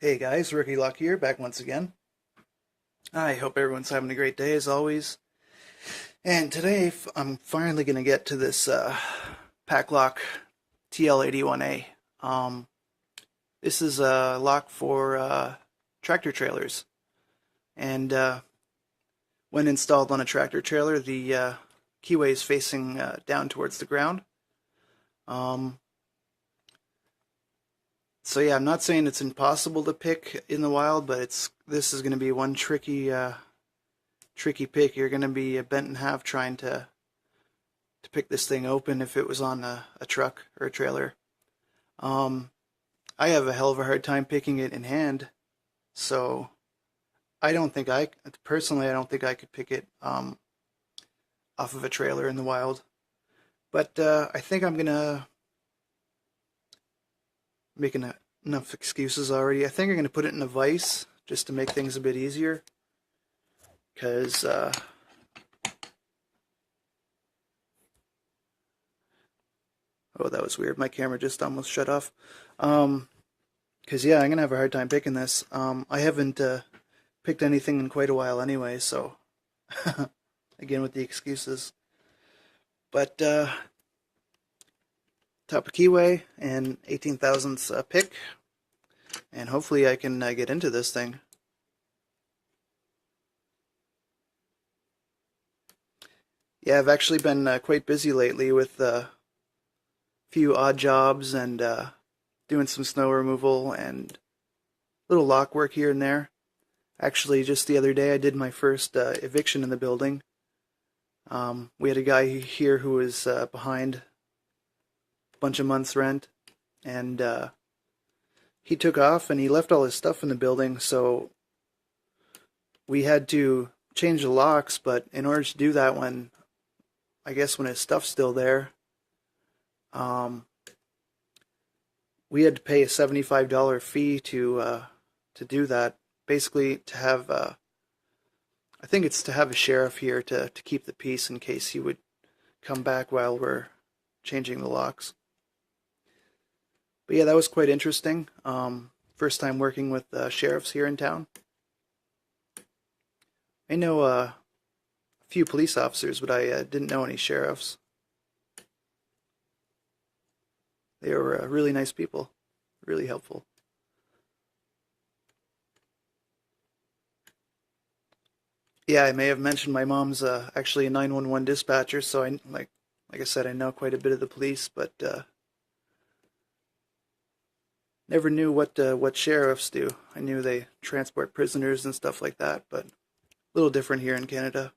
Hey guys, Rookie Luck here, back once again. I hope everyone's having a great day as always. And today I'm finally going to get to this PacLock TL81A. This is a lock for tractor trailers. And when installed on a tractor trailer, the keyway is facing down towards the ground. So yeah, I'm not saying it's impossible to pick in the wild, but this is going to be one tricky pick. You're going to be bent in half trying to pick this thing open if it was on a truck or a trailer. I have a hell of a hard time picking it in hand, so I don't think I could pick it off of a trailer in the wild. But I think I'm gonna making enough excuses already. I think I'm going to put it in a vise just to make things a bit easier. Because, oh, that was weird. My camera just almost shut off. Because, yeah, I'm going to have a hard time picking this. I haven't picked anything in quite a while anyway, so again with the excuses. But, top of keyway and 18 thousandths pick, and hopefully I can get into this thing. Yeah, I've actually been quite busy lately with a few odd jobs and doing some snow removal and little lock work here and there. Actually, just the other day I did my first eviction in the building. We had a guy here who was behind bunch of months rent, and he took off and he left all his stuff in the building, so we had to change the locks. But in order to do that, when his stuff's still there, we had to pay a $75 fee to do that. Basically, to have I think it's to have a sheriff here to keep the peace in case he would come back while we're changing the locks. But yeah, that was quite interesting. First time working with sheriffs here in town. I know a few police officers, but I didn't know any sheriffs. They were really nice people, really helpful. Yeah, I may have mentioned my mom's actually a 911 dispatcher, so like I said, I know quite a bit of the police, but never knew what sheriffs do. I knew they transport prisoners and stuff like that, but a little different here in Canada.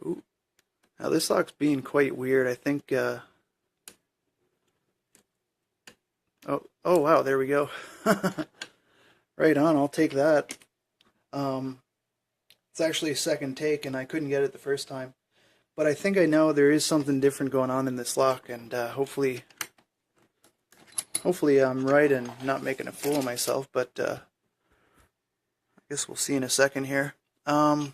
Ooh. Now this lock's being quite weird. I think oh wow, there we go. Right on, I'll take that. It's actually a second take and I couldn't get it the first time. But I think I know there is something different going on in this lock, and hopefully I'm right and not making a fool of myself, but I guess we'll see in a second here. Oh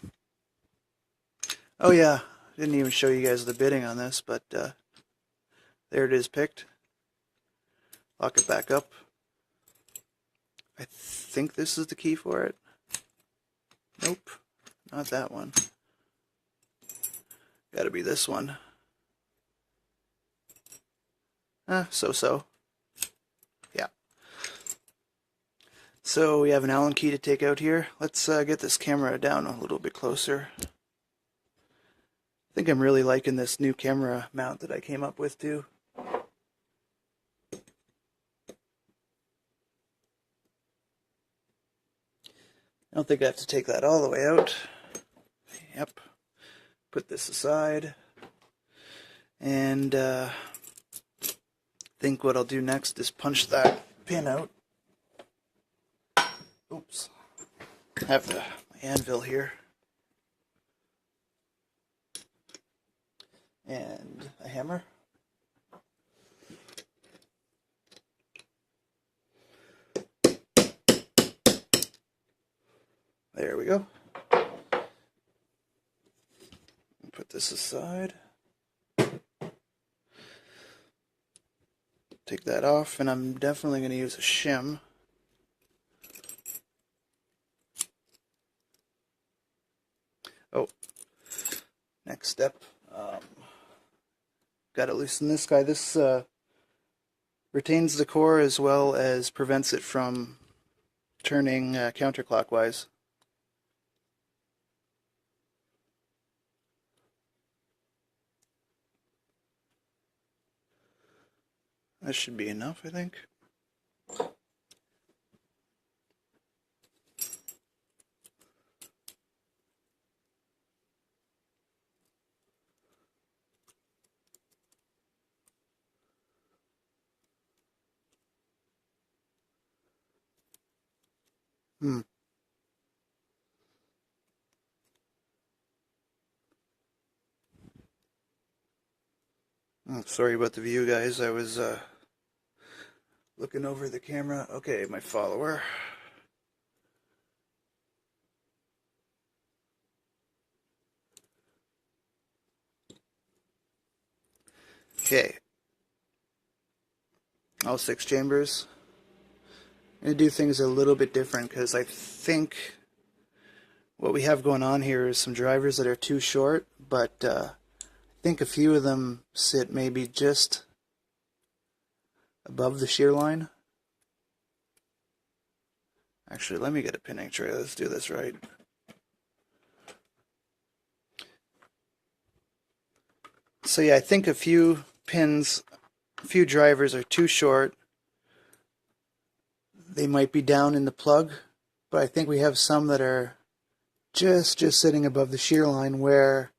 yeah, didn't even show you guys the bidding on this, but there it is picked. Lock it back up. I think this is the key for it. Nope, not that one. Gotta be this one. So. Yeah. So we have an Allen key to take out here. Let's get this camera down a little bit closer. I think I'm really liking this new camera mount that I came up with too. I don't think I have to take that all the way out. Yep. Put this aside, and I think what I'll do next is punch that pin out. Oops. I have my anvil here. And a hammer. There we go. Put this aside. that off, and I'm definitely going to use a shim. Oh, next step. Got to loosen this guy. This retains the core as well as prevents it from turning counterclockwise. That should be enough, I think. Oh, sorry about the view, guys. I was looking over the camera. Okay, my follower. Okay. All 6 chambers. I'm going to do things a little bit different because I think what we have going on here is some drivers that are too short, but I think a few of them sit maybe just above the shear line. Actually, let me get a pinning tray. Let's do this right. So yeah, I think a few pins, a few drivers are too short. They might be down in the plug, but I think we have some that are just sitting above the shear line where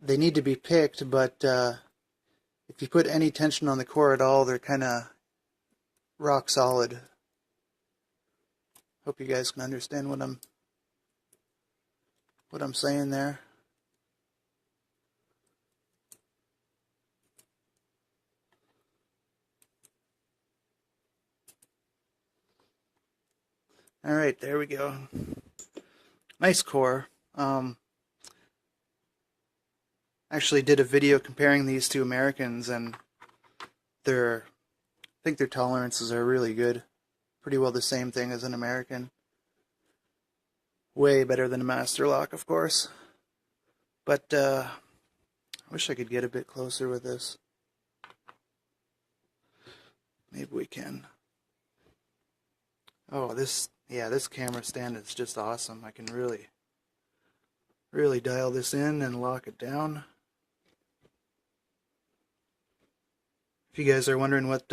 they need to be picked, but if you put any tension on the core at all, they're kind of rock solid. Hope you guys can understand what I'm saying there. All right, there we go. Nice core. Actually did a video comparing these to Americans, and I think their tolerances are really good. Pretty well the same thing as an American. Way better than a master lock, of course. But I wish I could get a bit closer with this. Maybe we can. Oh, this camera stand is just awesome. I can really dial this in and lock it down. If you guys are wondering what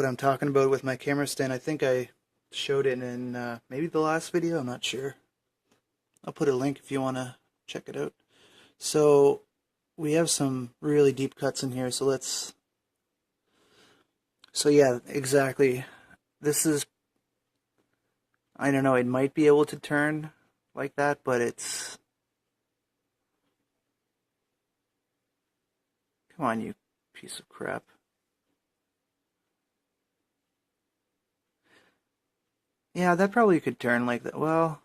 I'm talking about with my camera stand, I think I showed it in maybe the last video, I'm not sure. I'll put a link if you want to check it out. So we have some really deep cuts in here, so yeah, exactly. This is, I don't know, it might be able to turn like that, but it's, come on, you piece of crap. Yeah, that probably could turn like that. Well,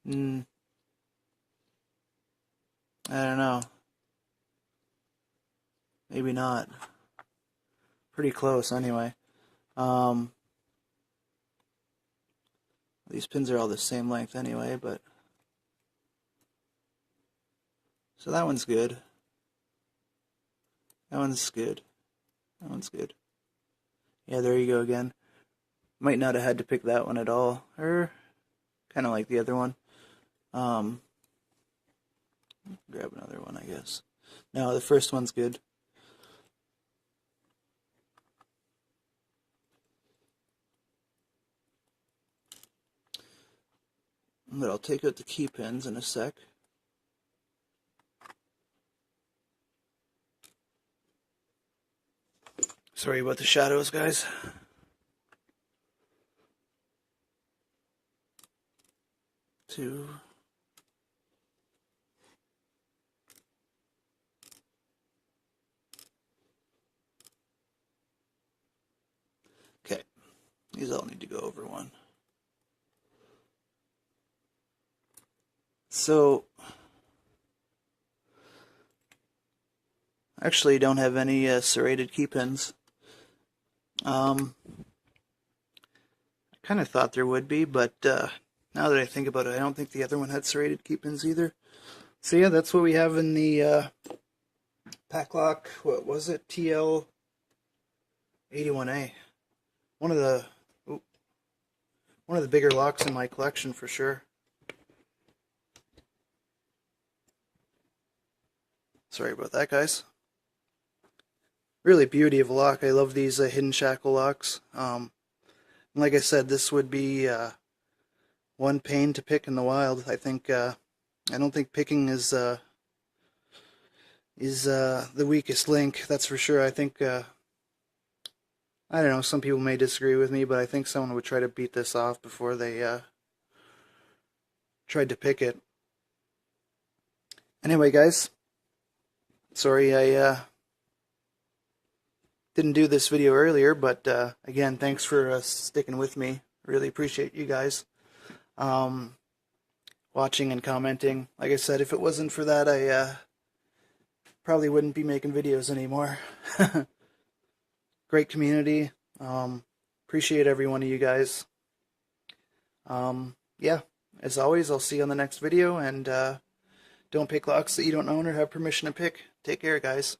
I don't know. Maybe not. Pretty close anyway. These pins are all the same length anyway, but so that one's good. That one's good. That one's good. Yeah, there you go again. Might not have had to pick that one at all, or kind of like the other one. Grab another one, I guess. No, the first one's good. But I'll take out the key pins in a sec. Sorry about the shadows, guys. Two. Okay, these all need to go over one. So Actually don't have any serrated key pins. I kind of thought there would be, but now that I think about it, I don't think the other one had serrated key pins either. So yeah, that's what we have in the PacLock. What was it? TL81A. One of the bigger locks in my collection for sure. Sorry about that, guys. Really beauty of a lock. I love these hidden shackle locks. Like I said, this would be one pain to pick in the wild. I don't think picking is the weakest link. That's for sure. I think I don't know. Some people may disagree with me, but I think someone would try to beat this off before they tried to pick it. Anyway, guys, sorry I didn't do this video earlier, but again, thanks for sticking with me. Really appreciate you guys watching and commenting. Like I said, if it wasn't for that, I probably wouldn't be making videos anymore. Great community. Appreciate every one of you guys. Yeah, as always, I'll see you on the next video, and don't pick locks that you don't own or have permission to pick. Take care, guys.